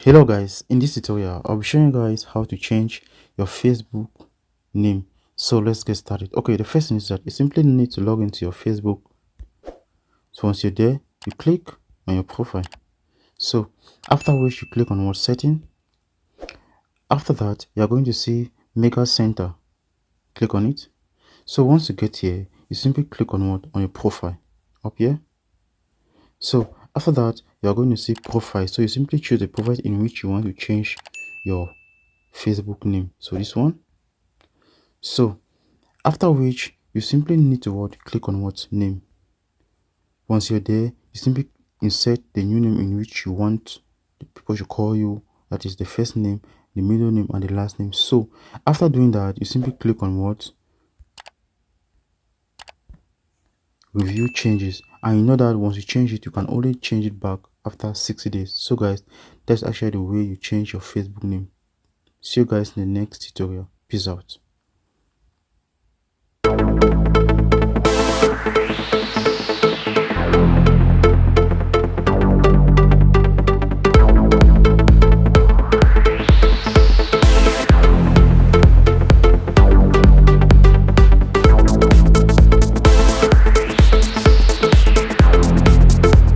Hello guys, in this tutorial I'll be showing you guys how to change your Facebook name. So let's get started. Okay, the first thing is that you simply need to log into your Facebook. So once you're there, you click on your profile. So after which you click on what setting. After that, you're going to see Mega Center. Click on it. So once you get here, you simply click on what on your profile up here. So after that, you are going to see profile. So you simply choose the profile in which you want to change your Facebook name. So this one. So after which you simply need to click on what name. Once you're there, you simply insert the new name in which you want the people to call you. That is the first name, the middle name, and the last name. So after doing that, you simply click on what review changes, and you know that once you change it, you can only change it back after 60 days. So guys, that's actually the way you change your Facebook name. See you guys in the next tutorial. Peace out.